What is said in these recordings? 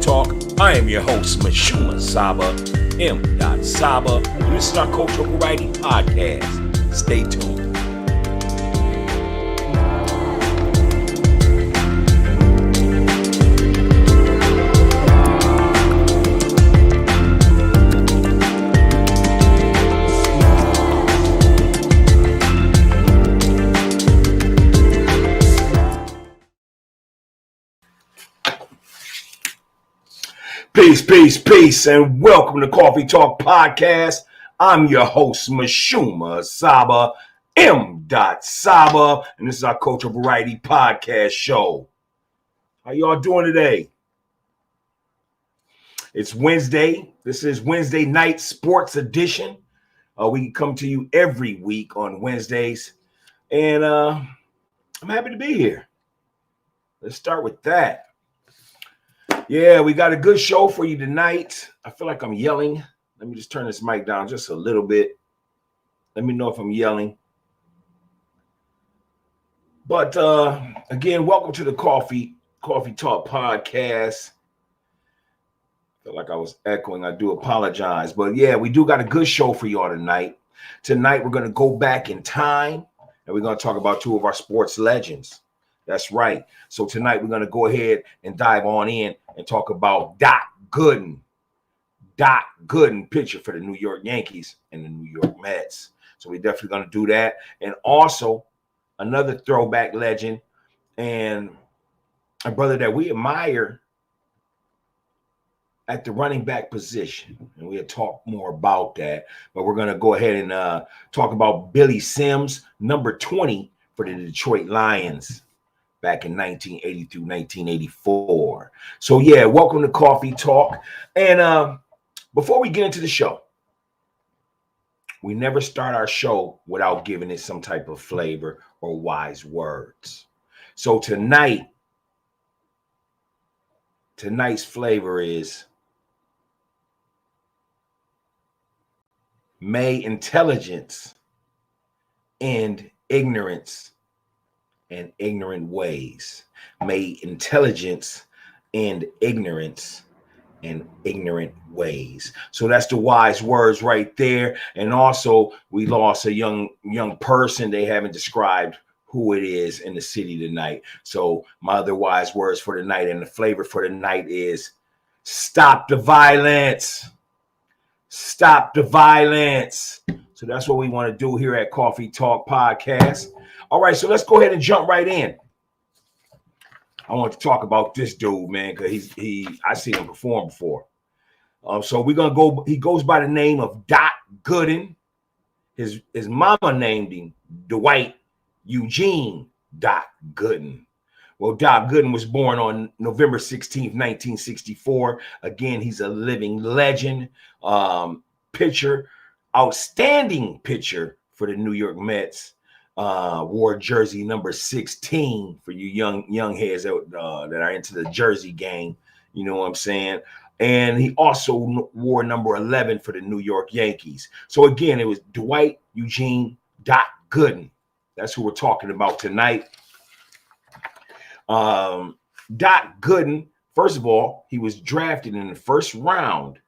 Talk. I am your host, MISHUMA SABA, M.SABA, and this is our Cultural Variety Podcast. Stay tuned. Peace, and welcome to Coffee Talk Podcast. I'm your host, MISHUMA SABA, M.SABA, and this is our Cultural Variety Podcast show. How y'all doing today? It's Wednesday. This is Wednesday night sports edition. We come to you every week on Wednesdays, and I'm happy to be here. Let's start with that. Yeah, we got a good show for you tonight. I feel like I'm yelling. Let me just turn this mic down just a little bit. Let me know if I'm yelling. But again, welcome to the Coffee Talk Podcast. I feel like I was echoing. I do apologize. But yeah, we do got a good show for y'all tonight. Tonight, we're going to go back in time, and we're going to talk about two of our sports legends. That's right. So tonight we're going to go ahead and dive on in and talk about GOODEN. GOODEN, pitcher for the New York Yankees and the New York Mets. So we're definitely going to do that. And also another throwback legend and a brother that we admire at the running back position. And we'll talk more about that. But we're going to go ahead and talk about Billy Sims, number 20 for the Detroit Lions, back in 1980 through 1984. So yeah, welcome to Coffee Talk. And before we get into the show, we never start our show without giving it some type of flavor or wise words. So tonight's flavor is: may intelligence end ignorance and ignorant ways. May intelligence and ignorance and ignorant ways. So that's the wise words right there. And also, we lost a young person. They haven't described who it is in the city tonight. So my other wise words for tonight and the flavor for tonight is: stop the violence. Stop the violence. So that's what we want to do here at Coffee Talk Podcast. All right, so let's go ahead and jump right in. I want to talk about this dude, man, because I seen him perform before. So we're gonna go. He goes by the name of GOODEN. His mama named him Dwight Eugene GOODEN. Well, GOODEN was born on November 16th, 1964. Again, he's a living legend. Pitcher, outstanding pitcher for the New York Mets. Wore jersey number 16 for you young heads that are into the jersey game. You know what I'm saying? And he also wore number 11 for the New York Yankees. So again, it was Dwight Eugene GOODEN. That's who we're talking about tonight. GOODEN, first of all, he was drafted in the first round,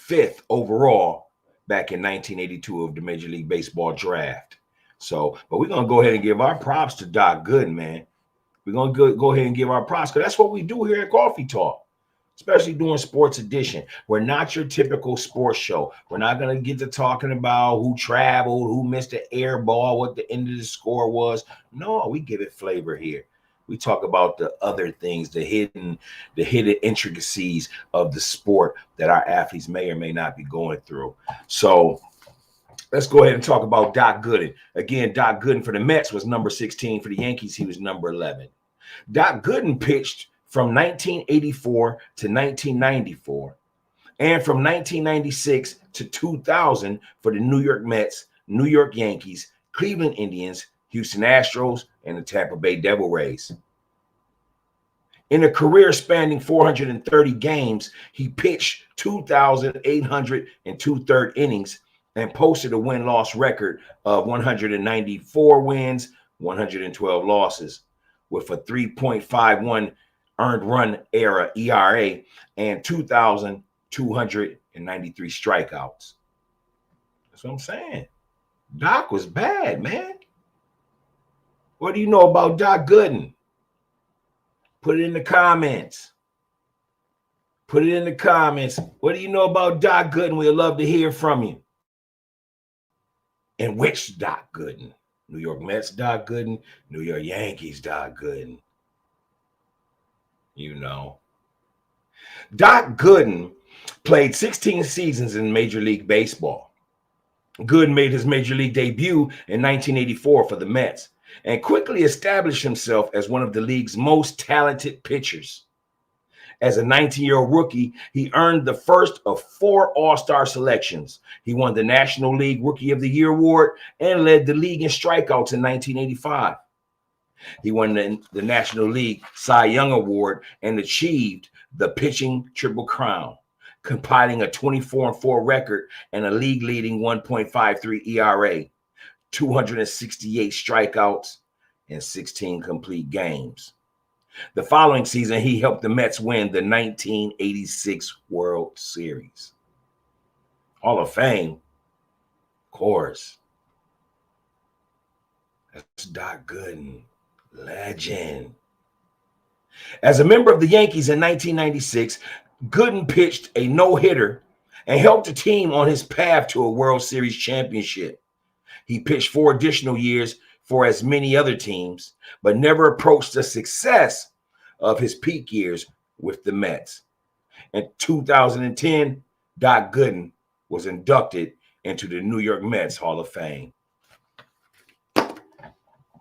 5th overall, back in 1982 of the Major League Baseball draft. So, but we're going to go ahead and give our props to GOODEN, man. We're going to go ahead and give our props, because that's what we do here at Coffee Talk, especially doing Sports Edition. We're not your typical sports show. We're not going to get to talking about who traveled, who missed the air ball, what the end of the score was. No, we give it flavor here. We talk about the other things, the hidden intricacies of the sport that our athletes may or may not be going through. So let's go ahead and talk about GOODEN. Again, GOODEN for the Mets was number 16. For the Yankees, he was number 11. GOODEN pitched from 1984 to 1994, and from 1996 to 2000 for the New York Mets, New York Yankees, Cleveland Indians, Houston Astros, and the Tampa Bay Devil Rays. In a career spanning 430 games, he pitched 2,802 third innings and posted a win-loss record of 194 wins, 112 losses, with a 3.51 earned run era ERA, and 2,293 strikeouts. That's what I'm saying. Doc was bad, man. What do you know about Doc Gooden? Put it in the comments. Put it in the comments. What do you know about Doc Gooden? We'd love to hear from you. And which Doc Gooden? New York Mets Doc Gooden, New York Yankees Doc Gooden. You know. Doc Gooden played 16 seasons in Major League Baseball. Gooden made his Major League debut in 1984 for the Mets and quickly established himself as one of the league's most talented pitchers. As a 19-year-old rookie, he earned the first of 4 All-Star selections. He won the National League Rookie of the Year award and led the league in strikeouts in 1985. He won the National League Cy Young Award and achieved the pitching Triple Crown, compiling a 24-4 record and a league-leading 1.53 ERA, 268 strikeouts, and 16 complete games. The following season, he helped the Mets win the 1986 World Series. Hall of Fame, of course. That's Doc Gooden, legend. As a member of the Yankees in 1996, Gooden pitched a no-hitter and helped the team on his path to a World Series championship. He pitched 4 additional years for as many other teams, but never approached the success of his peak years with the Mets. In 2010, Doc Gooden was inducted into the New York Mets Hall of Fame.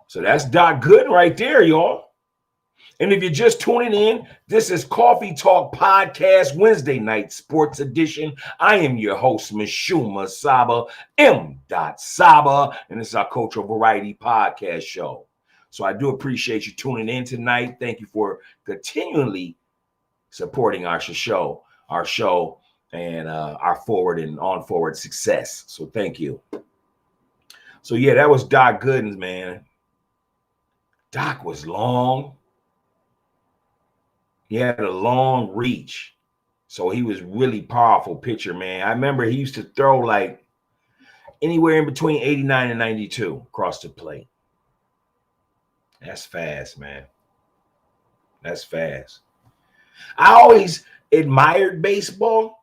So that's Doc Gooden right there, y'all. And if you're just tuning in, this is Coffee Talk Podcast Wednesday night sports edition. I am your host, MISHUMA SABA, M.SABA, and this is our Cultural Variety Podcast show. So I do appreciate you tuning in tonight. Thank you for continually supporting our show, and our forward and on forward success. So thank you. So yeah, that was Doc Gooden, man. Doc was long. He had a long reach. So he was really powerful pitcher, man. I remember he used to throw like anywhere in between 89 and 92 across the plate. That's fast, man. That's fast. I always admired baseball.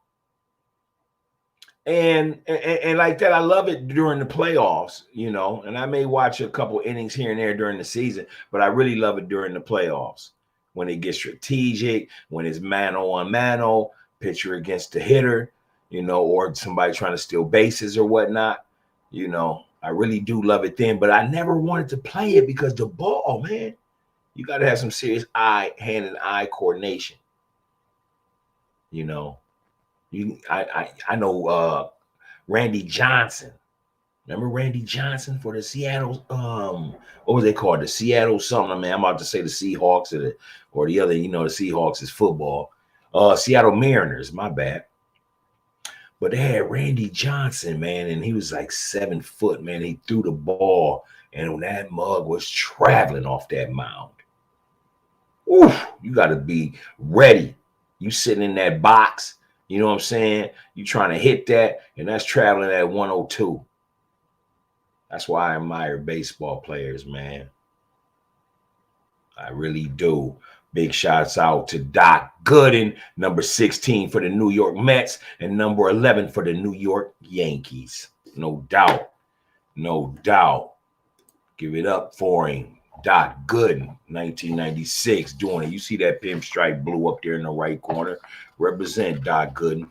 And like that, I love it during the playoffs, you know, and I may watch a couple innings here and there during the season, but I really love it during the playoffs. When it gets strategic, when it's mano on mano, pitcher against the hitter, you know, or somebody trying to steal bases or whatnot, you know, I really do love it then. But I never wanted to play it because the ball, man, you got to have some serious hand and eye coordination. You know, I know Randy Johnson. Remember Randy Johnson for the Seattle, what was they called? The Seattle something, man. I'm about to say the Seahawks or the other, you know, the Seahawks is football. Seattle Mariners, my bad. But they had Randy Johnson, man, and he was like 7 foot, man. He threw the ball, and when that mug was traveling off that mound, oof, you got to be ready. You sitting in that box, you know what I'm saying? You trying to hit that, and that's traveling at 102. That's why I admire baseball players, man. I really do. Big shouts out to Doc Gooden, number 16 for the New York Mets and number 11 for the New York Yankees. No doubt. No doubt. Give it up for him. Doc Gooden, 1996, doing it. You see that pinstripe blue up there in the right corner? Represent Doc Gooden.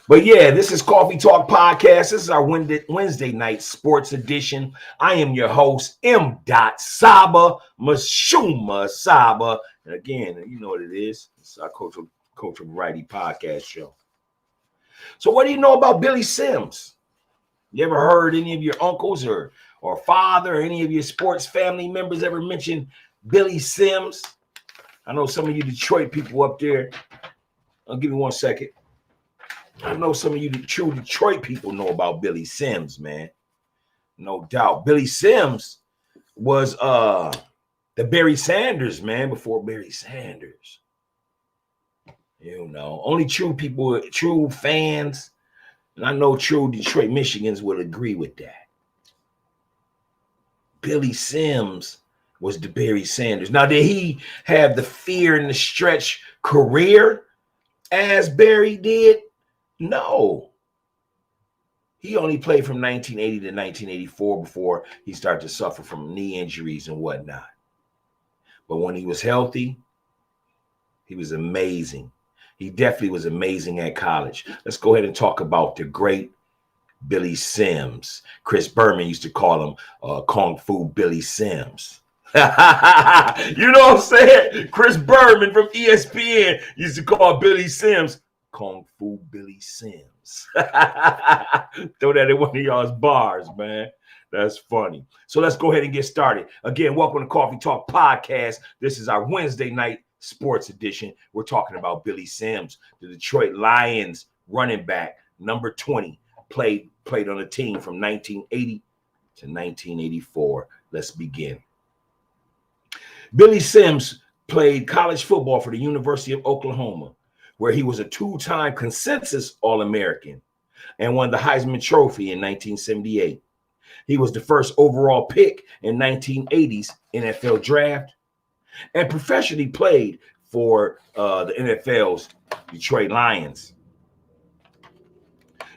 But yeah, this is Coffee Talk Podcast. This is our Wednesday night sports edition. I am your host, M.SABA, MISHUMA SABA. And again, you know what it is. It's our Cultural Variety Podcast show. So what do you know about Billy Sims? You ever heard any of your uncles or father or any of your sports family members ever mention Billy Sims? I know some of you Detroit people up there. I'll give you 1 second. I know some of you true Detroit people know about Billy Sims, man. No doubt. Billy Sims was The Barry Sanders, man, before Barry Sanders. You know, only true people, true fans, and I know true Detroit Michigans would agree with that. Billy Sims was the Barry Sanders. Now, did he have the fear and the stretch career as Barry did? No. He only played from 1980 to 1984 before he started to suffer from knee injuries and whatnot. But when he was healthy, he was amazing. He definitely was amazing at college. Let's go ahead and talk about the great Billy Sims. Chris Berman used to call him Kung Fu Billy Sims. You know what I'm saying? Chris Berman from ESPN used to call Billy Sims Kung Fu Billy Sims. Throw that in one of y'all's bars, man. That's funny. So let's go ahead and get started. Again, welcome to Coffee Talk Podcast. This is our Wednesday night sports edition. We're talking about Billy Sims, the Detroit Lions running back, number 20, played on the team from 1980 to 1984. Let's begin. Billy Sims played college football for the University of Oklahoma, where he was a two-time consensus All-American and won the Heisman Trophy in 1978. He was the first overall pick in 1980's NFL draft and professionally played for the NFL's Detroit Lions.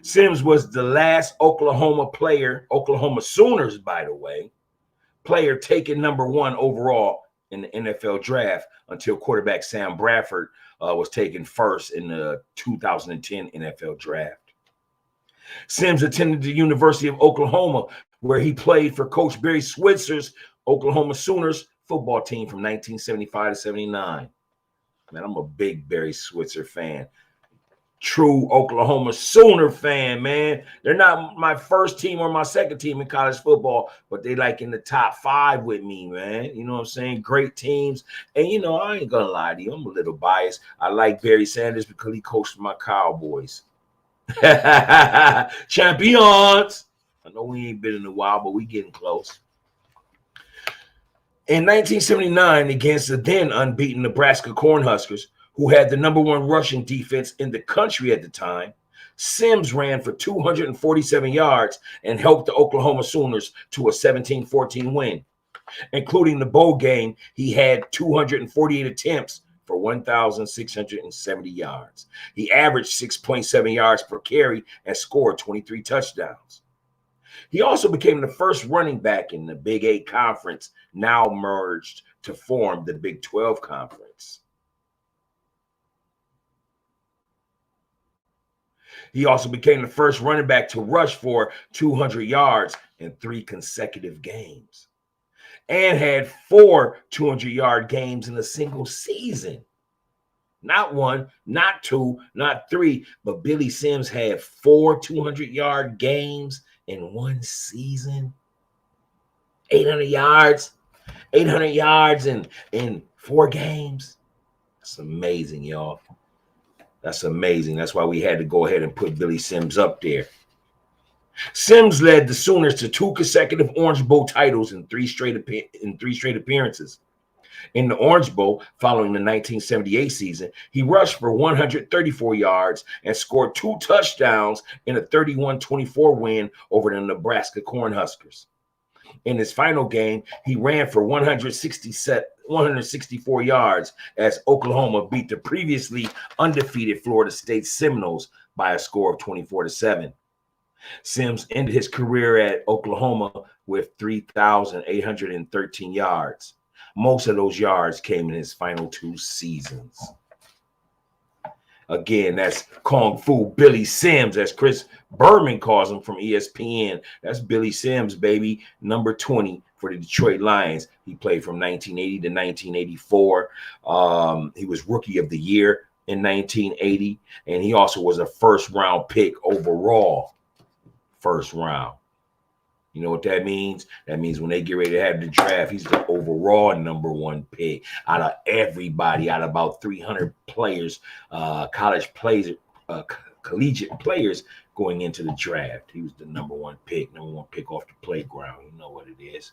Sims was the last Oklahoma Sooners, by the way, player taken number 1 overall in the NFL draft until quarterback Sam Bradford was taken first in the 2010 NFL draft. Sims attended the University of Oklahoma, where he played for Coach Barry Switzer's Oklahoma Sooners football team from 1975 to 79. Man, I'm a big Barry Switzer fan. True Oklahoma Sooner fan, man. They're not my first team or my second team in college football, but they like in the top 5 with me, man. You know what I'm saying? Great teams. And, you know, I ain't going to lie to you. I'm a little biased. I like Barry Sanders because he coached my Cowboys. Champions. I know we ain't been in a while, but we getting close. In 1979, against the then unbeaten Nebraska Cornhuskers, who had the number 1 rushing defense in the country at the time, Sims ran for 247 yards and helped the Oklahoma Sooners to a 17-14 win. Including the bowl game, he had 248 attempts for 1,670 yards. He averaged 6.7 yards per carry and scored 23 touchdowns. He also became the first running back in the Big 8 conference, now merged to form the Big 12 conference. He also became the first running back to rush for 200 yards in 3 consecutive games and had 4 200-yard games in a single season. Not 1, not 2, not 3, but Billy Sims had 4 200-yard games in 1 season. 800 yards in 4 games. That's amazing, y'all. That's amazing. That's why we had to go ahead and put Billy Sims up there. Sims led the Sooners to 2 consecutive Orange Bowl titles in 3 straight appearances. In the Orange Bowl, following the 1978 season, he rushed for 134 yards and scored 2 touchdowns in a 31-24 win over the Nebraska Cornhuskers. In his final game, he ran for 164 yards as Oklahoma beat the previously undefeated Florida State Seminoles by a score of 24-7. Sims ended his career at Oklahoma with 3,813 yards. Most of those yards came in his final 2 seasons. Again, that's Kung Fu Billy Sims, as Chris Berman calls him from ESPN. That's Billy Sims, baby, number 20 for the Detroit Lions. He played from 1980 to 1984. He was Rookie of the Year in 1980, and he also was a first-round pick overall. First round. You know what that means? That means when they get ready to have the draft, he's the overall number 1 pick out of everybody, out of about 300 players, collegiate players going into the draft. He was the number 1 pick off the playground. You know what it is.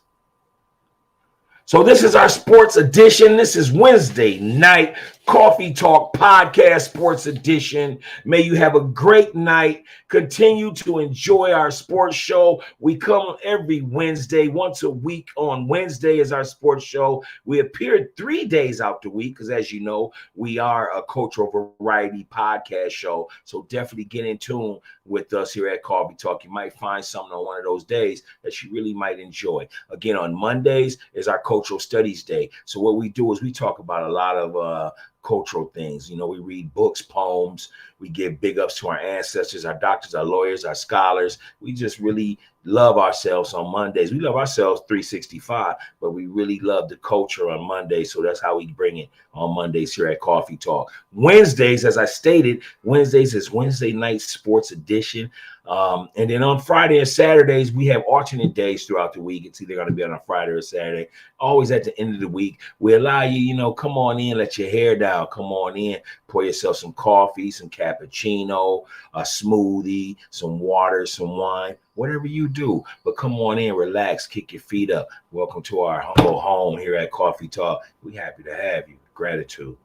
So this is our sports edition. This is Wednesday night Coffee Talk Podcast Sports Edition. May you have a great night. Continue to enjoy our sports show. We come every Wednesday, once a week. On Wednesday is our sports show. We appear 3 days out the week because, as you know, we are a cultural variety podcast show. So definitely get in tune with us here at Coffee Talk. You might find something on one of those days that you really might enjoy. Again, on Mondays is our Cultural Studies Day. So what we do is we talk about a lot of cultural things. You know, we read books, poems, we give big ups to our ancestors, our doctors, our lawyers, our scholars. We just really love ourselves on Mondays. We love ourselves 365, but we really love the culture on Mondays. So that's how we bring it on Mondays here at Coffee Talk. Wednesdays, as I stated, Wednesdays is Wednesday night sports edition. And then on Friday and Saturdays, we have alternate days throughout the week. It's either going to be on a Friday or Saturday. Always at the end of the week, we allow you, come on in, let your hair down, come on in, pour yourself some coffee, some cappuccino, a smoothie, some water, some wine, whatever you do. But come on in, relax, kick your feet up. Welcome to our humble home here at Coffee Talk. We're happy to have you. Gratitude.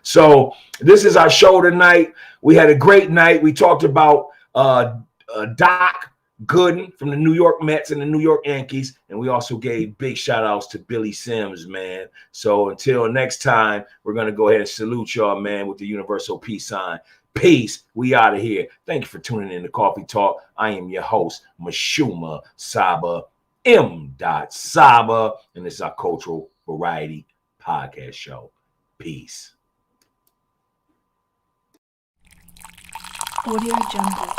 So this is our show tonight. We had a great night. We talked about Doc Gooden from the New York Mets and the New York Yankees, and we also gave big shout outs to Billy Sims, man. So until next time, we're going to go ahead and salute y'all, man, with the universal peace sign. Peace. We out of here. Thank you for tuning in to Coffee Talk. I am your host, MISHUMA SABA, M.SABA, and this is our cultural variety podcast show. Peace. Audio Jungle.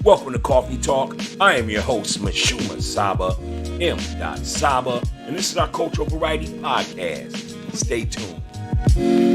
Welcome to Coffee Talk. I am your host, MISHUMA SABA, M.SABA, and this is our cultural variety podcast. Stay tuned.